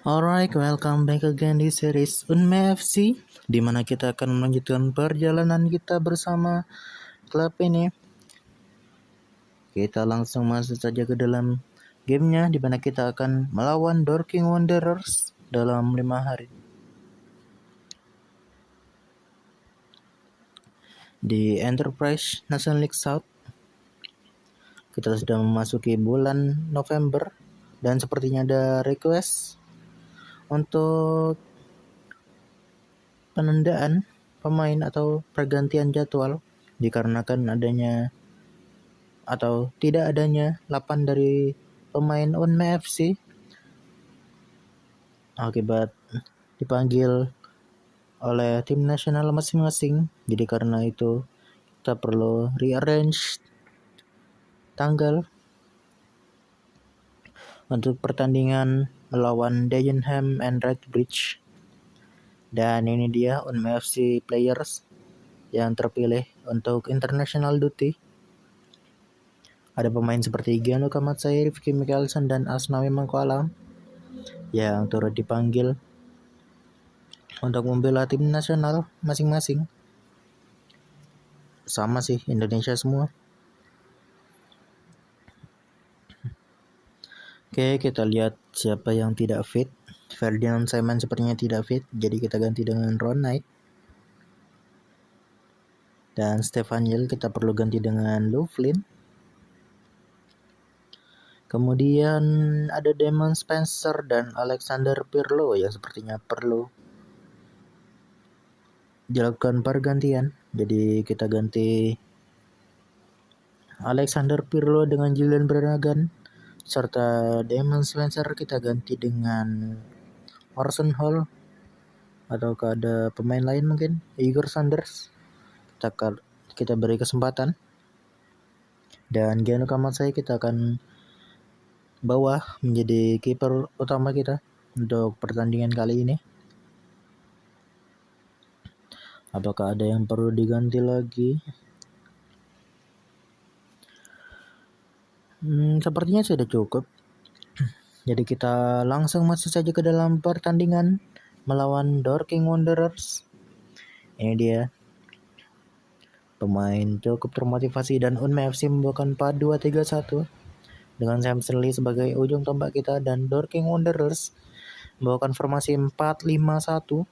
Alright, welcome back again di series Unme FC, di mana kita akan melanjutkan perjalanan kita bersama klub ini. Kita langsung masuk saja ke dalam gamenya, di mana kita akan melawan Dorking Wanderers dalam 5 hari. Di Enterprise National League South, kita sudah memasuki bulan November dan sepertinya ada request untuk penundaan pemain atau pergantian jadwal dikarenakan adanya atau tidak adanya 8 dari pemain Unme FC akibat dipanggil oleh tim nasional masing-masing. Jadi karena itu kita perlu rearrange tanggal untuk pertandingan melawan Dagenham and Redbridge. Dan ini dia Unme FC players yang terpilih untuk international duty. Ada pemain seperti Gianluca Matsai, Rifki Mikkelsen, dan Asnawi Mangkualam yang turut dipanggil untuk membela tim nasional masing-masing. Sama sih, Indonesia semua. Oke, kita lihat siapa yang tidak fit. Ferdinand Simon sepertinya tidak fit, jadi kita ganti dengan Ron Knight. Dan Stefan Yel kita perlu ganti dengan Lou Flynn. Kemudian ada Damon Spencer dan Alexander Pirlo yang sepertinya perlu dilakukan pergantian. Jadi kita ganti Alexander Pirlo dengan Julian Brannigan, serta Damon Spencer kita ganti dengan Orson Hall, ataukah ada pemain lain mungkin Igor Sanders. Kita beri kesempatan. Dan Gianluca Matsai kita akan bawa menjadi kiper utama kita untuk pertandingan kali ini. Apakah ada yang perlu diganti lagi? Sepertinya sudah cukup. Jadi kita langsung masuk saja ke dalam pertandingan melawan Dorking Wanderers. Ini dia. Pemain cukup termotivasi dan Unme FC membawakan 4-2-3-1 dengan Samson Lee sebagai ujung tombak kita, dan Dorking Wanderers membawakan formasi 4-5-1.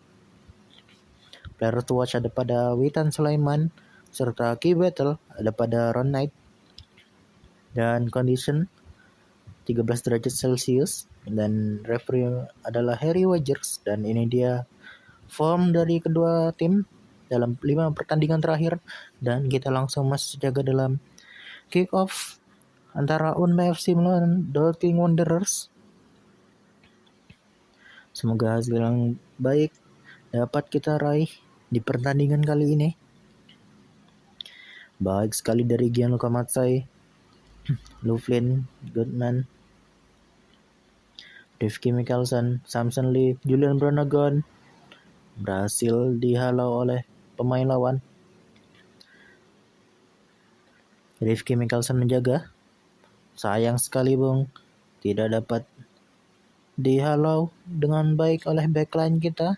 Player to watch ada pada Witan Sulaiman, serta key battle ada pada Ron Knight. Dan condition 13 derajat Celcius, dan referee adalah Harry Wagers. Dan ini dia form dari kedua tim dalam 5 pertandingan terakhir, dan kita langsung masuk saja ke dalam kick off antara Unme FC melawan Dorking Wanderers. Semoga hasil yang baik dapat kita raih di pertandingan kali ini. Baik sekali dari Gianluca Matsai, Lou Flynn, Goodman, Rifki Mikkelsen, Samson Lee, Julian Brannigan berhasil dihalau oleh pemain lawan. Rifki Mikkelsen menjaga. Sayang sekali Bung, tidak dapat dihalau dengan baik oleh backline kita.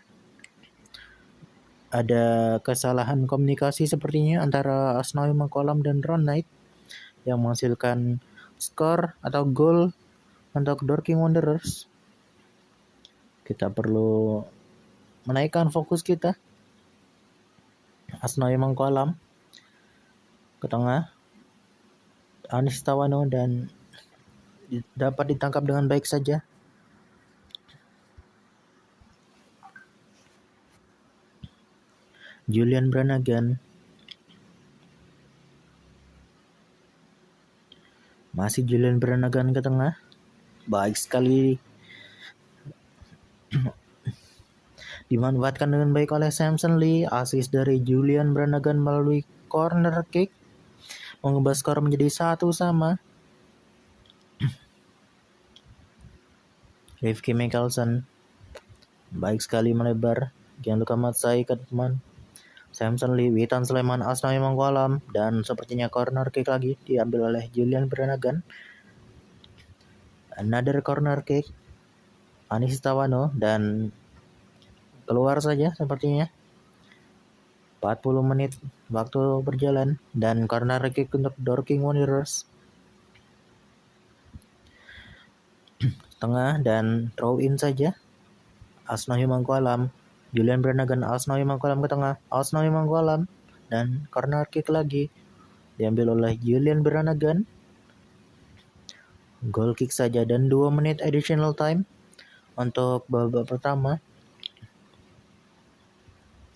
Ada kesalahan komunikasi sepertinya antara Asnawi Mangkualam dan Ron Knight yang menghasilkan skor atau gol untuk Dorking Wanderers. Kita perlu menaikkan fokus kita. Asnawi Mangkualam ke tengah, Anis Tawano, dan dapat ditangkap dengan baik saja. Julian Brannigan, masih Julian Brannigan ke tengah, baik sekali dimanfaatkan dengan baik oleh Samson Lee. Asis dari Julian Brannigan melalui corner kick mengubah skor menjadi 1-1. Rifki Mikkelsen baik sekali melebar. Gianluca Matsai ke depan, Samson Lee, Witan Sulaiman, Asnawi Mangkualam, dan sepertinya corner kick lagi diambil oleh Julian Brannigan. Another corner kick. Anis Tawano dan keluar saja sepertinya. 40 menit waktu berjalan dan corner kick untuk Dorking Wanderers. Tengah dan throw in saja. Asnawi Mangkualam, Julian Brannagan, Asnawi Mangkualam ke tengah, Asnawi Mangkualam dan corner kick lagi diambil oleh Julian Brannagan. Goal kick saja dan 2 menit additional time untuk babak pertama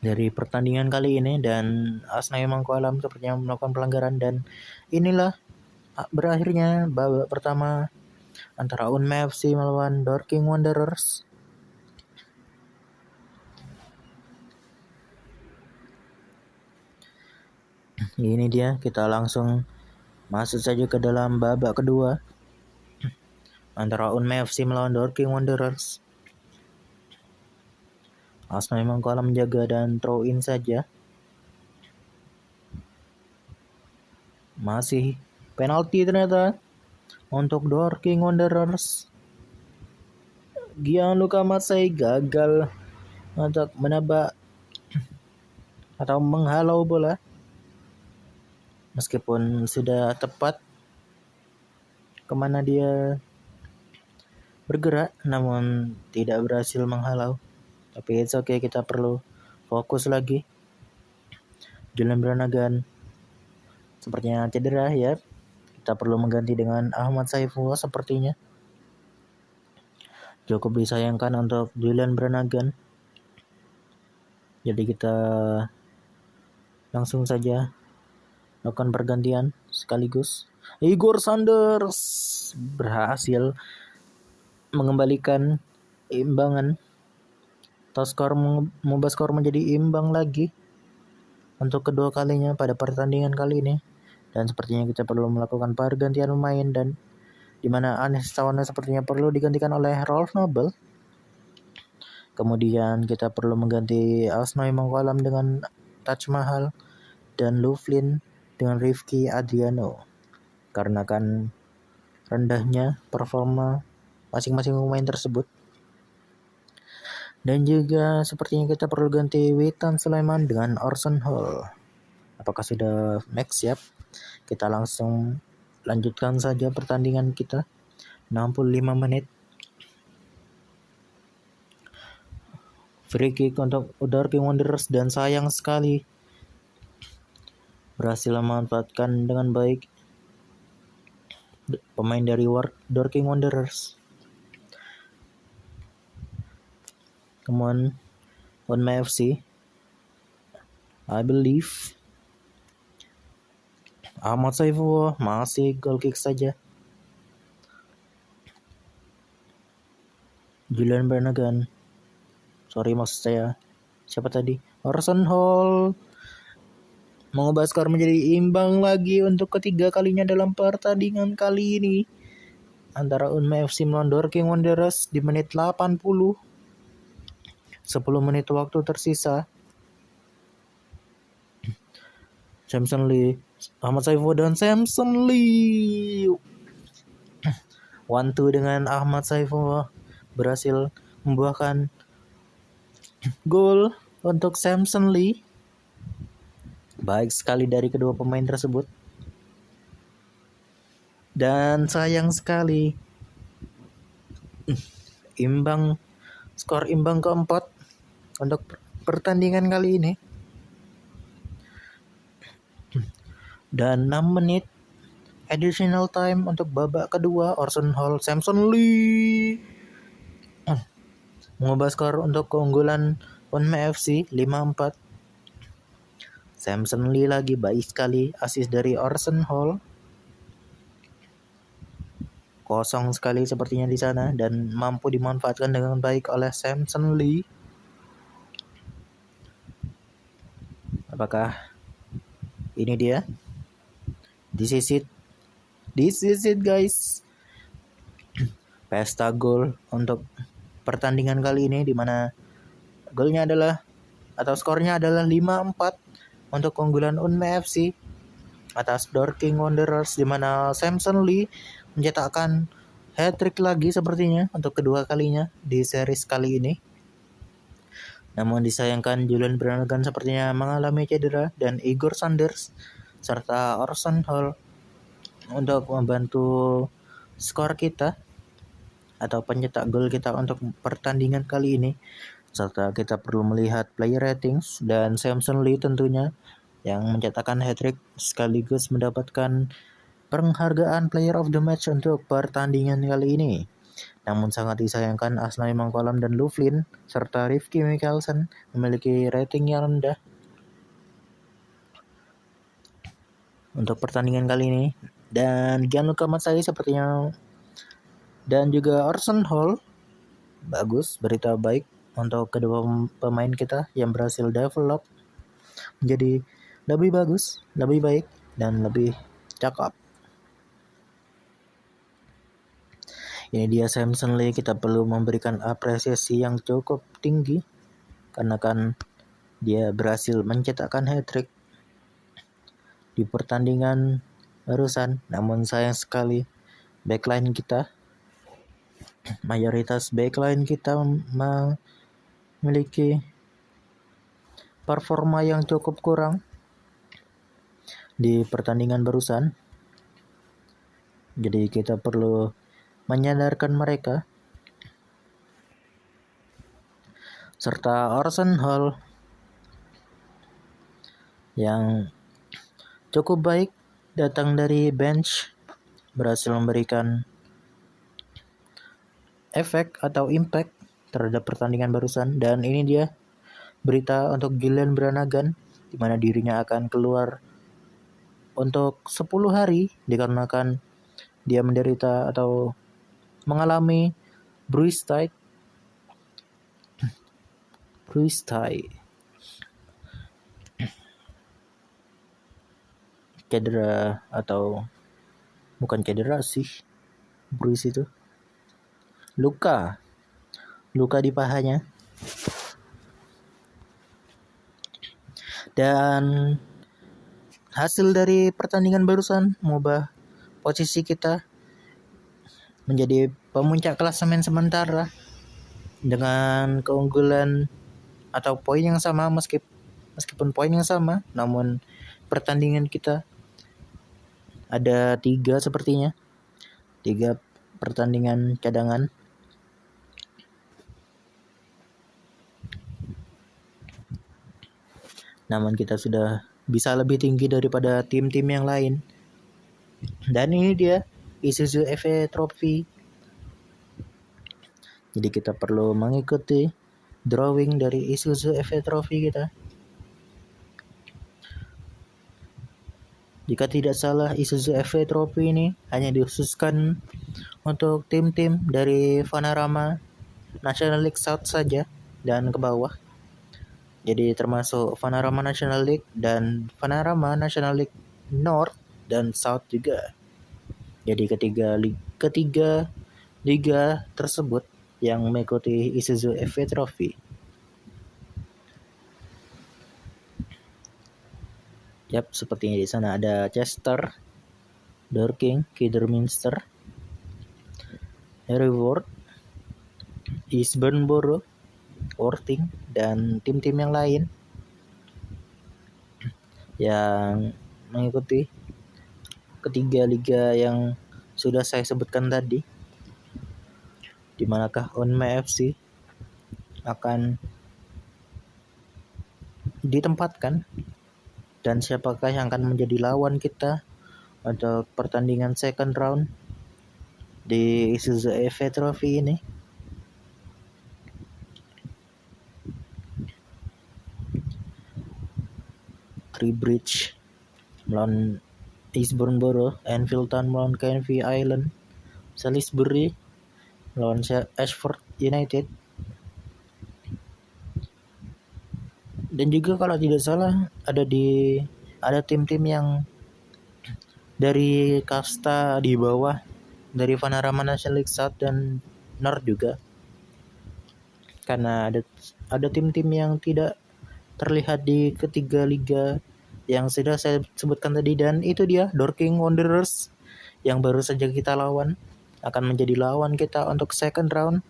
dari pertandingan kali ini, dan Asnawi Mangkualam sepertinya melakukan pelanggaran, dan inilah berakhirnya babak pertama antara Unme FC melawan Dorking Wanderers. Ini dia, kita langsung masuk saja ke dalam babak kedua antara Unme FC melawan Dorking Wanderers. Asnawi Mangkualam menjaga dan throw in saja. Masih penalti ternyata untuk Dorking Wanderers. Gianluca Matsei gagal untuk menebak atau menghalau bola. Meskipun sudah tepat kemana dia bergerak, namun tidak berhasil menghalau. Tapi it's okay, kita perlu fokus lagi. Julian Brannagan sepertinya cedera ya. Kita perlu mengganti dengan Ahmad Saifullah sepertinya. Cukup disayangkan untuk Julian Brannagan. Jadi kita langsung saja lakukan pergantian sekaligus. Igor Sanders berhasil mengembalikan imbangan atau mengubah skor menjadi imbang lagi untuk kedua kalinya pada pertandingan kali ini. Dan sepertinya kita perlu melakukan pergantian pemain, dan di mana Anis Tawano sepertinya perlu digantikan oleh Rolf Nobel. Kemudian kita perlu mengganti Asnawi Mangkualam dengan Taj Mahal dan Louvlin dengan Rifki Adriano, karena kan rendahnya performa masing-masing pemain tersebut. Dan juga sepertinya kita perlu ganti Witan Sulaiman dengan Orson Hall. Apakah sudah max? Siap. Kita langsung lanjutkan saja pertandingan kita. 65 menit. Free kick untuk Dorking Wanderers, dan sayang sekali berhasil memanfaatkan dengan baik pemain dari Dorking Wanderers. Come on FC, I believe. Ahmad Saifullah masih goal kick saja. Julian Brannagan, sorry maksud saya siapa tadi, Orson Hall mengubah skor menjadi imbang lagi untuk ketiga kalinya dalam pertandingan kali ini antara Unme FC melawan Dorking Wanderers di menit 80. 10 menit waktu tersisa. Samson Lee, Ahmad Saifullah dan Samson Lee. 1-2 dengan Ahmad Saifullah berhasil membuahkan gol untuk Samson Lee. Baik sekali dari kedua pemain tersebut. Dan sayang sekali skor imbang keempat untuk pertandingan kali ini. Dan 6 menit additional time untuk babak kedua. Orson Hall, Samson Lee mengubah skor untuk keunggulan Unme FC 5-4. Samson Lee lagi, baik sekali assist dari Orson Hall. Kosong sekali sepertinya di sana dan mampu dimanfaatkan dengan baik oleh Samson Lee. Apakah ini dia? This is it guys. Pesta gol untuk pertandingan kali ini, di mana golnya adalah atau skornya adalah 5-4 untuk keunggulan Unme FC atas Dorking Wanderers, di mana Samson Lee mencetakkan hat-trick lagi sepertinya untuk kedua kalinya di series kali ini. Namun disayangkan Julian Brannigan sepertinya mengalami cedera dan Igor Sanders serta Orson Hall untuk membantu skor kita atau pencetak gol kita untuk pertandingan kali ini. Serta kita perlu melihat player ratings dan Samson Lee tentunya yang mencetakkan hat-trick sekaligus mendapatkan penghargaan player of the match untuk pertandingan kali ini. Namun sangat disayangkan Asnawi Mangkolam dan Louvlin serta Rifki Mikkelsen memiliki rating yang rendah untuk pertandingan kali ini. Dan Gianluca Mazzai sepertinya dan juga Orson Hall bagus, berita baik untuk kedua pemain kita yang berhasil develop menjadi lebih bagus, lebih baik, dan lebih cakep. Ini dia Samson Lee, kita perlu memberikan apresiasi yang cukup tinggi karena kan dia berhasil mencetakkan hat-trick di pertandingan barusan. Namun sayang sekali backline kita, mayoritas backline kita memiliki performa yang cukup kurang di pertandingan barusan. Jadi kita perlu menyadarkan mereka. Serta Orson Hall yang cukup baik datang dari bench, berhasil memberikan efek atau impact terhadap pertandingan barusan. Dan ini dia berita untuk Julian Brannigan di mana dirinya akan keluar untuk 10 hari dikarenakan dia menderita atau mengalami bruise tie cedera, atau bukan cedera sih, bruise itu luka di pahanya. Dan hasil dari pertandingan barusan mengubah posisi kita menjadi pemuncak klasemen sementara dengan keunggulan atau poin yang sama, meskipun poin yang sama, namun pertandingan kita ada 3 sepertinya, 3 pertandingan cadangan. Namun kita sudah bisa lebih tinggi daripada tim-tim yang lain. Dan ini dia Isuzu FA Trophy. Jadi kita perlu mengikuti drawing dari Isuzu FA Trophy kita. Jika tidak salah, Isuzu FA Trophy ini hanya dikhususkan untuk tim-tim dari Vanarama National League South saja dan ke bawah. Jadi termasuk Vanarama National League dan Vanarama National League North dan South juga. Jadi ketiga liga tersebut yang mengikuti Isuzu FA Trophy. Yap, sepertinya di sana ada Chester, Dorking, Kidderminster, Hereford, Eastbourne Borough, Worthing, dan tim-tim yang lain yang mengikuti ketiga liga yang sudah saya sebutkan tadi. Di manakah Unme FC akan ditempatkan dan siapakah yang akan menjadi lawan kita untuk pertandingan second round di Isuzu FA Trophy ini. Tribridge melawan Eastbourne Borough, Enfield Town melawan Canvey Island, Salisbury melawan Ashford United. Dan juga kalau tidak salah ada tim-tim yang dari kasta di bawah dari Vanarama National League South dan North juga. Karena ada tim-tim yang tidak terlihat di ketiga liga yang sudah saya sebutkan tadi, dan itu dia Dorking Wanderers yang baru saja kita lawan. akan menjadi lawan kita untuk second round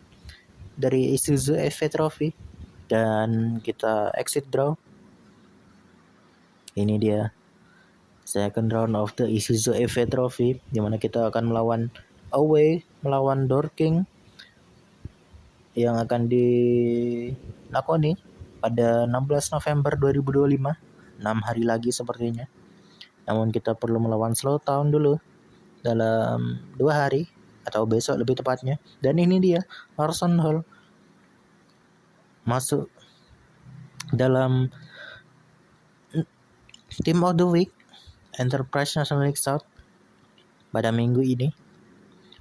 dari Isuzu FA Trophy, dan kita exit draw. Ini dia second round of the Isuzu FA Trophy, di mana kita akan melawan Dorking yang akan dilakoni pada 16 November 2025, 6 hari lagi sepertinya. Namun kita perlu melawan Slow Town dulu dalam 2 hari atau besok lebih tepatnya. Dan ini dia Orson Hall masuk dalam Team of the Week Enterprise National League South pada minggu ini.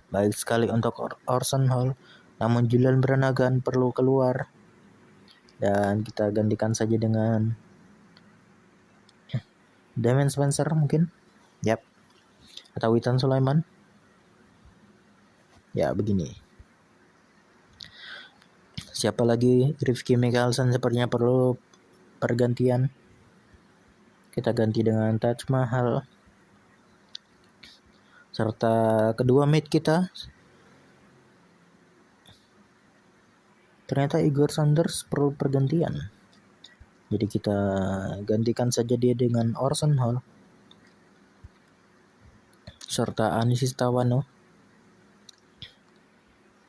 Baik sekali untuk Orson Hall. Namun Julian Brannigan perlu keluar, dan kita gantikan saja dengan Damien Spencer mungkin. Yap. Atau Witan Sulaiman. Ya begini. Siapa lagi? Rifki Mickelson sepertinya perlu pergantian. Kita ganti dengan Taj Mahal. Serta kedua mate kita. Ternyata Igor Sanders perlu pergantian. Jadi kita gantikan saja dia dengan Orson Hall. Serta Anis Istawano.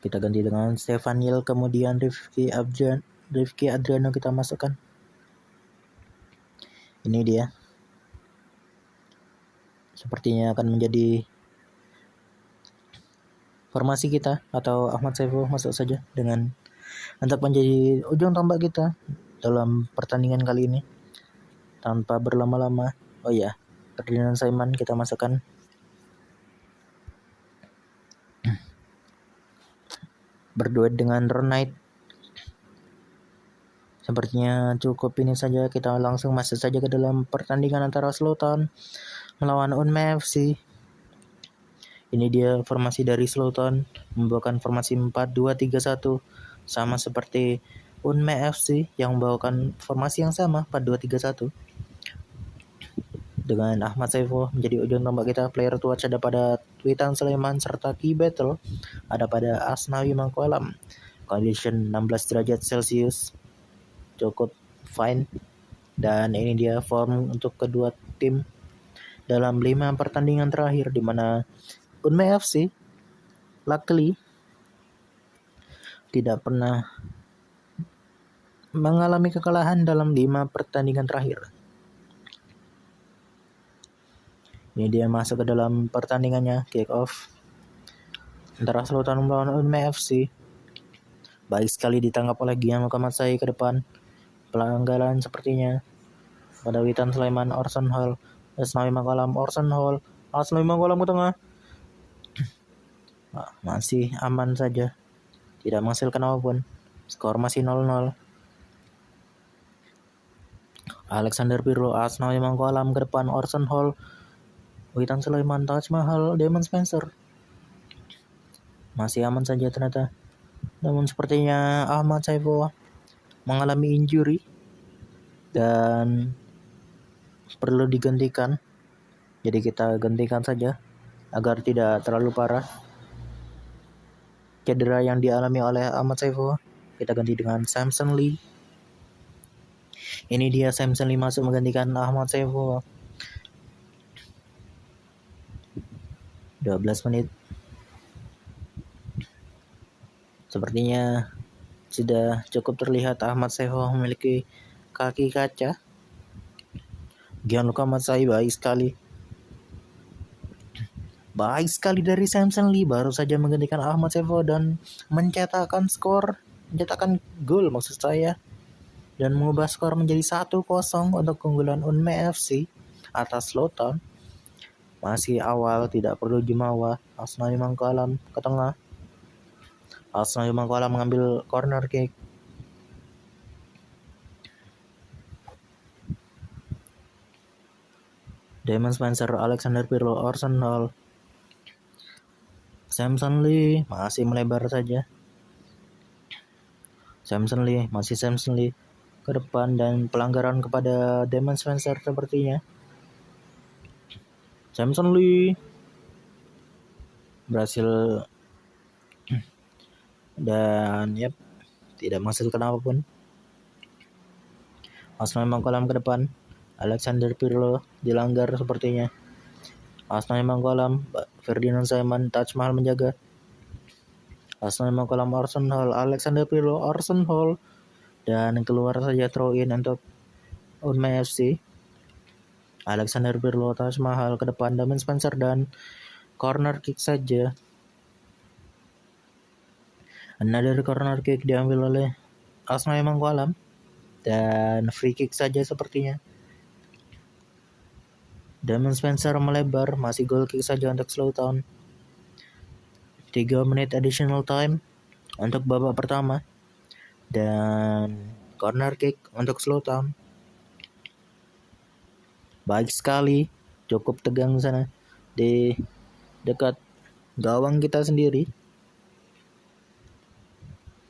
Kita ganti dengan Stefan Yil, kemudian Rifki Adriano kita masukkan. Ini dia. Sepertinya akan menjadi formasi kita, atau Ahmad Saiful masuk saja dengan untuk menjadi ujung tombak kita dalam pertandingan kali ini tanpa berlama-lama. Oh ya, Ferdinand Simon kita masukkan. Berduet dengan Ron Knight. Sepertinya cukup ini saja. Kita langsung masuk saja ke dalam pertandingan antara Slow Town melawan Unme FC. Ini dia formasi dari Slow Town, membawakan formasi 4-2-3-1 sama seperti Unme FC yang membawakan formasi yang sama 4-2-3-1. Dengan Ahmad Saiful menjadi ujung tombak kita. Player to watch ada pada Witan Sulaiman, serta key battle ada pada Asnawi Mangkualam. Condition 16 derajat Celcius, cukup fine. Dan ini dia form untuk kedua tim dalam 5 pertandingan terakhir, di mana Unme FC luckily tidak pernah mengalami kekalahan dalam 5 pertandingan terakhir. Ini dia masuk ke dalam pertandingannya, kick off antara Slow Town melawan Unme FC. Baik sekali ditangkap oleh Gian Mukamasai ke depan. Pelanggaran sepertinya pada Witan Sulaiman, Orson Hall, Asnawi Mangkualam, Orson Hall, Asnawi Mangkualam ke tengah. Masih aman saja, tidak menghasilkan apapun. Skor masih 0-0. Alexander Pirlo, Asnawi Mangkualam ke depan, Orson Hall, Witan Sulaiman, Taj Mahal, Damien Spencer. Masih aman saja ternyata. Namun sepertinya Ahmad Saiful mengalami injury dan perlu digantikan. Jadi kita gantikan saja agar tidak terlalu parah cedera yang dialami oleh Ahmad Saiful. Kita ganti dengan Samson Lee. Ini dia Samson Lee masuk menggantikan Ahmad Saiful. 12 menit. Sepertinya sudah cukup terlihat Ahmad Saiful memiliki kaki kaca. Gianluca Matsai baik sekali. Baik sekali dari Samson Lee, baru saja menggantikan Ahmad Saiful dan mencetakkan gol maksud saya, dan mengubah skor menjadi 1-0 untuk keunggulan Unme FC atas Slow Town. Masih awal, tidak perlu jumawa. Asnawi Mangkualam ke tengah. Asnawi Mangkualam mengambil corner kick. Damien Spencer, Alexander Pirlo, Orson Hall, Samson Lee masih melebar saja. Samson Lee ke depan, dan pelanggaran kepada Damien Spencer sepertinya. Samson Lee berhasil dan yep, tidak menghasilkan apapun. Arsenal memang kolam ke depan. Alexander Pirlo dilanggar sepertinya. Arsenal memang kolam. Ferdinand Simon, Taj Mahal menjaga. Arsenal memang kolam Arsenal. Alexander Pirlo, Arsenal. Dan keluar saja throw in untuk Unmai FC. Alexander Pirlo, Taj Mahal ke depan. Damien Spencer dan corner kick saja. Another corner kick diambil oleh Arsenal memang kolam. Dan free kick saja sepertinya. Damien Spencer melebar, masih goal kick saja untuk Slowtown. 3 menit additional time untuk babak pertama. Dan corner kick untuk Slowtown. Baik sekali, cukup tegang sana di dekat gawang kita sendiri.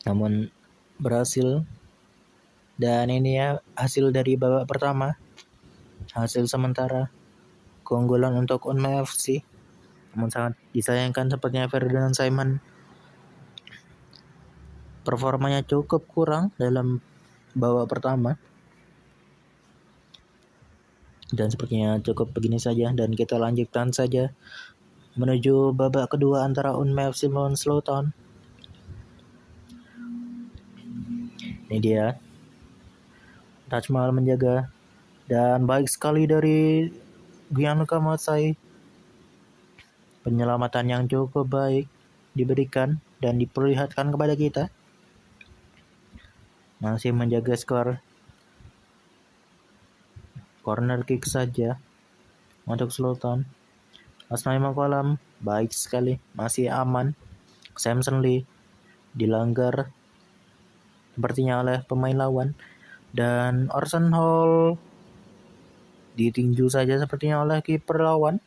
Namun berhasil. Dan ini ya hasil dari babak pertama. Hasil sementara keunggulan untuk Unmai FC. Namun sangat disayangkan sepertinya Ferdinand Simon performanya cukup kurang dalam babak pertama. Dan sepertinya cukup begini saja dan kita lanjutkan saja menuju babak kedua antara Unmai FC melawan Slowtown. Ini dia. Taj Mahal menjaga dan baik sekali dari Gianluca Matsai. Penyelamatan yang cukup baik diberikan dan diperlihatkan kepada kita. Masih menjaga skor. Corner kick saja untuk Slowtown. Arsenal memang kolam, baik sekali, masih aman. Samson Lee dilanggar sepertinya oleh pemain lawan. Dan Orson Hall ditinju saja sepertinya oleh kiper lawan.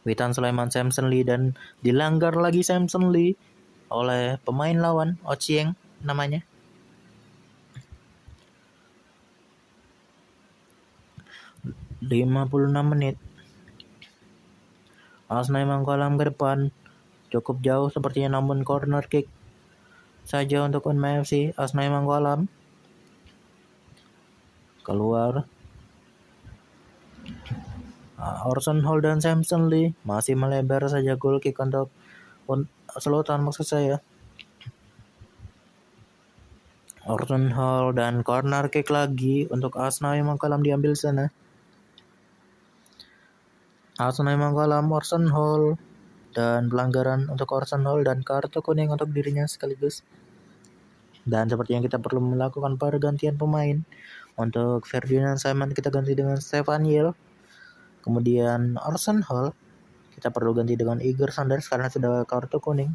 Witan Sulaiman, Samson Lee, dan dilanggar lagi Samson Lee oleh pemain lawan, Ochieng namanya. ...56 menit. Arsenal memang kolam ke depan. Cukup jauh sepertinya, namun corner kick saja untuk Unmai FC. Arsenal memang kolam. Keluar. Orson Hall dan Samson Lee masih melebar saja goal kick untuk Slowtown maksud saya. Orson Hall dan corner kick lagi untuk Arsenal memang kolam diambil sana. Arsenal memang kolam Orson Hall dan pelanggaran untuk Orson Hall dan kartu kuning untuk dirinya sekaligus. Dan sepertinya kita perlu melakukan pergantian pemain. Untuk Ferdinand Simon kita ganti dengan Stefan Yel. Kemudian Orson Hall kita perlu ganti dengan Igor Sanders karena sudah kartu kuning.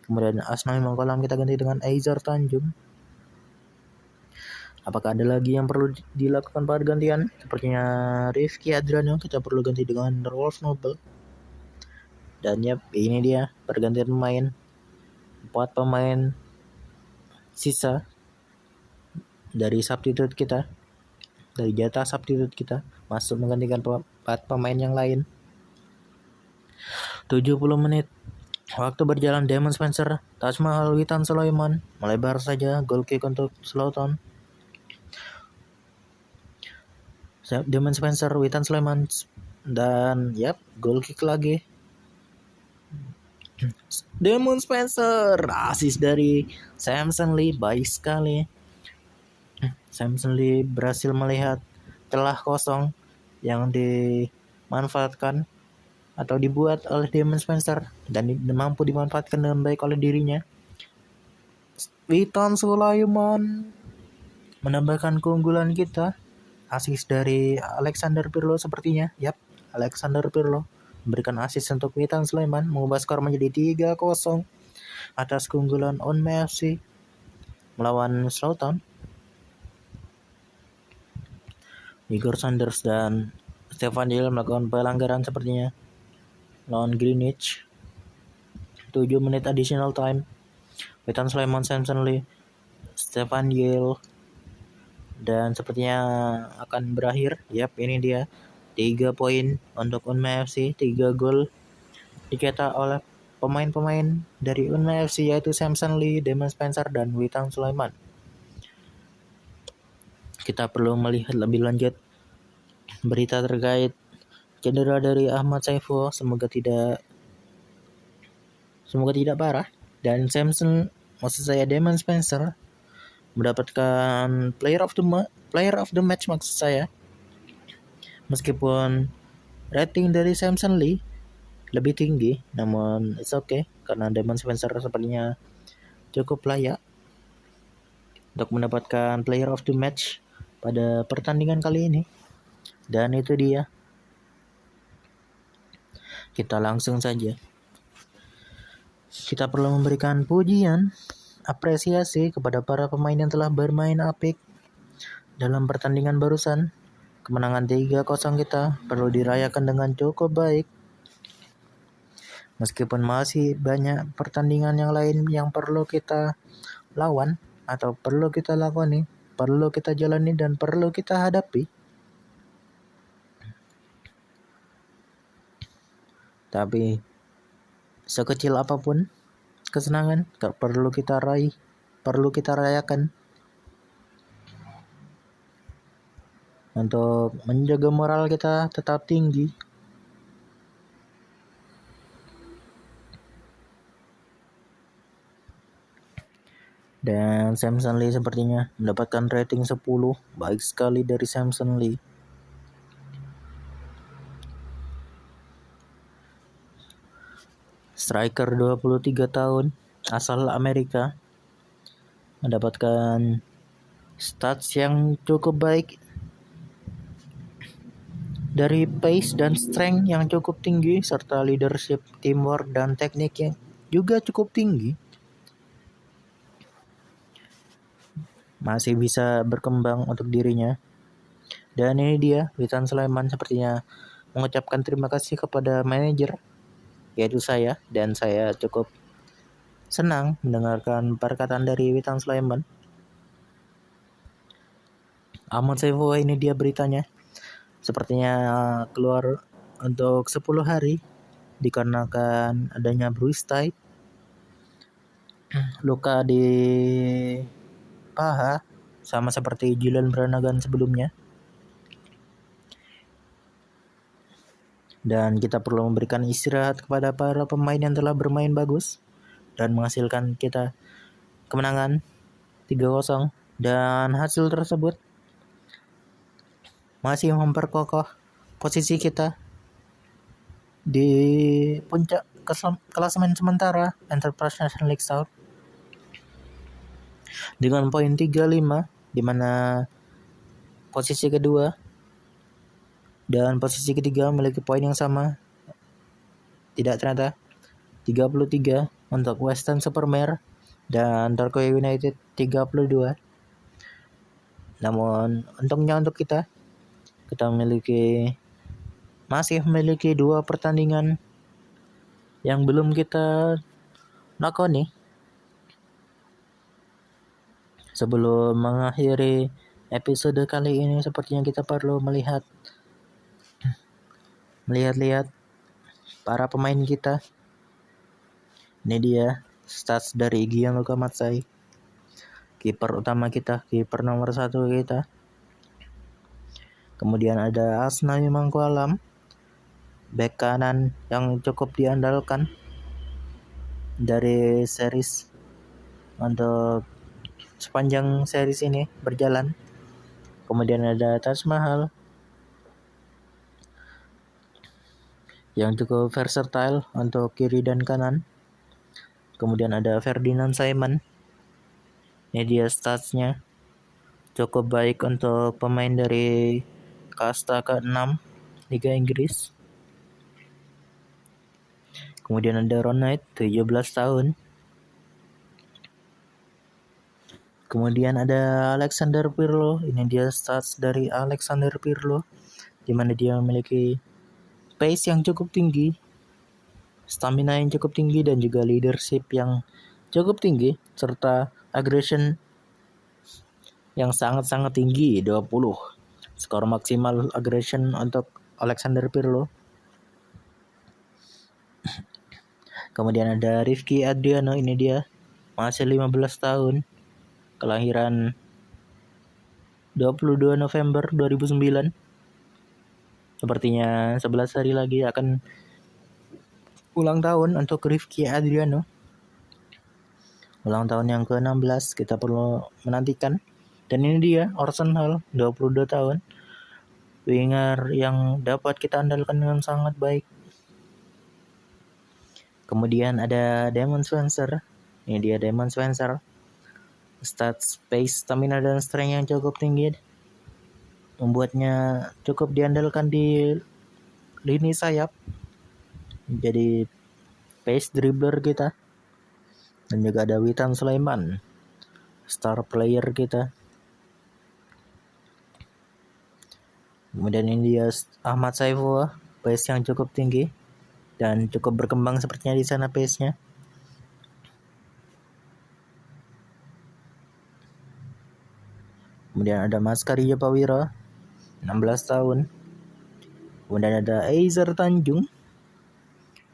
Kemudian Arsenal memang kolam kita ganti dengan Aizar Tanjung. Apakah ada lagi yang perlu dilakukan pergantian? Sepertinya Rifki Adriano kita perlu ganti dengan Rolf Nobel. Dan yap, ini dia pergantian pemain. 4 pemain sisa dari substitute kita, dari jatah substitute kita, masuk menggantikan 4 pemain yang lain. 70 menit. Waktu berjalan, Damien Spencer, Taj Mahal, Witan Sulaiman melebar saja goal kick untuk Slowtown. Damien Spencer, Witan Sulaiman, dan yap, goal kick lagi. Damien Spencer, assist dari Samson Lee, baik sekali. Samson Lee berhasil melihat celah kosong yang dimanfaatkan atau dibuat oleh Damien Spencer dan mampu dimanfaatkan dengan baik oleh dirinya. Witan Sulaiman menambahkan keunggulan kita. Assist dari Alexander Pirlo sepertinya. Yap, Alexander Pirlo memberikan assist untuk Witan Sulaiman, mengubah skor menjadi 3-0 atas keunggulan Unmai FC melawan Slowtown. Igor Sanders dan Stefan Yel melakukan pelanggaran sepertinya lawan Greenwich. 7 menit additional time. Witan Sulaiman, Samson Lee, Stefan Yel, dan sepertinya akan berakhir. Yap, ini dia 3 poin untuk Unmai FC. 3 gol dicetak oleh pemain-pemain dari Unmel FC yaitu Samson Lee, Damon Spencer, dan Witan Sulaiman. Kita perlu melihat lebih lanjut berita terkait cedera dari Ahmad Saiful, semoga tidak parah. Dan Damon Spencer mendapatkan player of the match maksud saya. Meskipun rating dari Samson Lee lebih tinggi, namun it's okay karena Damon Spencer sepertinya cukup layak untuk mendapatkan player of the match pada pertandingan kali ini. Dan itu dia. Kita langsung saja. Kita perlu memberikan pujian, apresiasi kepada para pemain yang telah bermain apik dalam pertandingan barusan. Kemenangan 3-0 kita perlu dirayakan dengan cukup baik. Meskipun masih banyak pertandingan yang lain yang perlu kita lawan atau perlu kita lakoni, perlu kita jalani dan perlu kita hadapi. Tapi sekecil apapun kesenangan perlu kita raih, perlu kita rayakan untuk menjaga moral kita tetap tinggi. Dan Samson Lee sepertinya mendapatkan rating 10. Baik sekali dari Samson Lee. Striker 23 tahun asal Amerika mendapatkan stats yang cukup baik dari pace dan strength yang cukup tinggi serta leadership, teamwork, dan teknik yang juga cukup tinggi. Masih bisa berkembang untuk dirinya. Dan ini dia, Witan Sulaiman sepertinya mengucapkan terima kasih kepada manajer, yaitu saya, dan saya cukup senang mendengarkan perkataan dari Witan Sulaiman. Ahmad Saiful, ini dia beritanya. Sepertinya keluar untuk 10 hari dikarenakan adanya bruise tight, luka di paha, sama seperti Julian Branagh sebelumnya. Dan kita perlu memberikan istirahat kepada para pemain yang telah bermain bagus dan menghasilkan kita kemenangan 3-0. Dan hasil tersebut masih memperkokoh posisi kita di puncak klasemen sementara Enterprise National League South dengan poin 35, di mana posisi kedua dan posisi ketiga memiliki poin yang sama. Tidak ternyata 33 untuk Western Supermare dan Torquay United 32. Namun untungnya untuk kita masih memiliki 2 pertandingan yang belum kita lakoni. Sebelum mengakhiri episode kali ini, sepertinya kita perlu melihat para pemain kita. Ini dia stats dari Gianluca Mazzai, kiper utama kita, kiper nomor 1 kita. Kemudian ada Asnawi Mangkualam, bek kanan yang cukup diandalkan dari series untuk sepanjang series ini berjalan. Kemudian ada Taj Mahal yang cukup versatile untuk kiri dan kanan. Kemudian ada Ferdinand Simon. Ini dia statsnya, cukup baik untuk pemain dari kasta ke-6 Liga Inggris. Kemudian ada Ron Knight, 17 tahun. Kemudian ada Alexander Pirlo. Ini dia stats dari Alexander Pirlo, di mana dia memiliki pace yang cukup tinggi, stamina yang cukup tinggi, dan juga leadership yang cukup tinggi, serta aggression yang sangat-sangat tinggi, 20. Skor maksimal aggression untuk Alexander Pirlo. Kemudian ada Rifki Adriano, ini dia masih 15 tahun, kelahiran 22 November 2009. Sepertinya 11 hari lagi akan ulang tahun untuk Rifki Adriano. Ulang tahun yang ke-16 kita perlu menantikan. Dan ini dia Orson Hall, 22 tahun. Winger yang dapat kita andalkan dengan sangat baik. Kemudian ada Damon Spencer. Ini dia Damon Spencer. Stats, pace, stamina, dan strength yang cukup tinggi membuatnya cukup diandalkan di lini sayap. Jadi pace dribbler kita. Dan juga ada Witan Sulaiman, star player kita. Kemudian ini dia Ahmad Saifullah, pace yang cukup tinggi dan cukup berkembang sepertinya di sana pace-nya. Kemudian ada Mas Karija Pawiro, 16 tahun. Kemudian ada Eizer Tanjung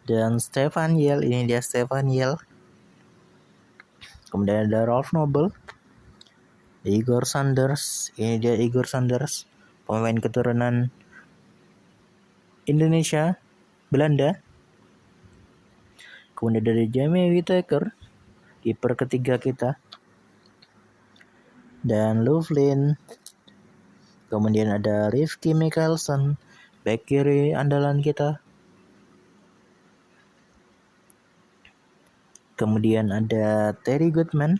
dan Stefan Yel, ini dia Stefan Yel. Kemudian ada Rolf Nobel, Igor Sanders, ini dia Igor Sanders, pemain keturunan Indonesia, Belanda. Kemudian dari Jamie Whittaker, kiper ketiga kita, dan Lovelin. Kemudian ada Rifki Mikkelsen, back kiri andalan kita. Kemudian ada Terry Goodman,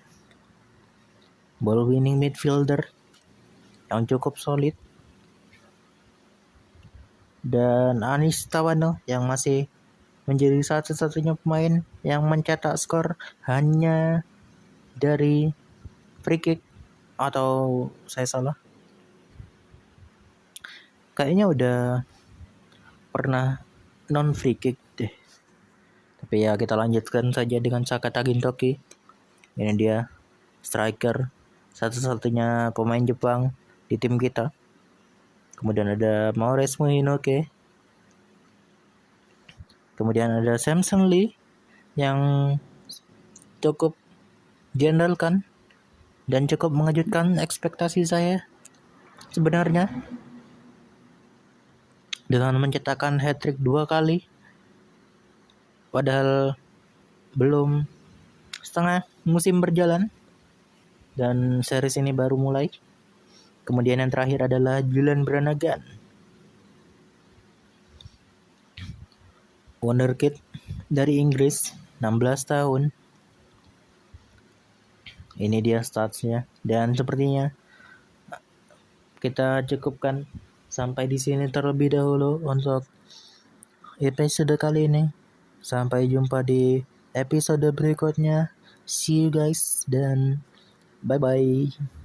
ball winning midfielder yang cukup solid. Dan Anis Tawano yang masih menjadi satu-satunya pemain yang mencetak skor hanya dari free kick, atau saya salah? Kayaknya udah pernah non free kick deh. Tapi ya kita lanjutkan saja dengan Saka Tagintoki. Ini dia striker, satu-satunya pemain Jepang di tim kita. Kemudian ada Maurice Muhinoke. Kemudian ada Samson Lee yang cukup diandalkan dan cukup mengejutkan ekspektasi saya sebenarnya, dengan mencetakkan hat-trick 2 kali padahal belum setengah musim berjalan dan series ini baru mulai. Kemudian yang terakhir adalah Julian Brannigan, wonderkid dari Inggris, 16 tahun. Ini dia statsnya, dan sepertinya kita cukupkan sampai di sini terlebih dahulu untuk episode kali ini. Sampai jumpa di episode berikutnya. See you guys dan bye bye.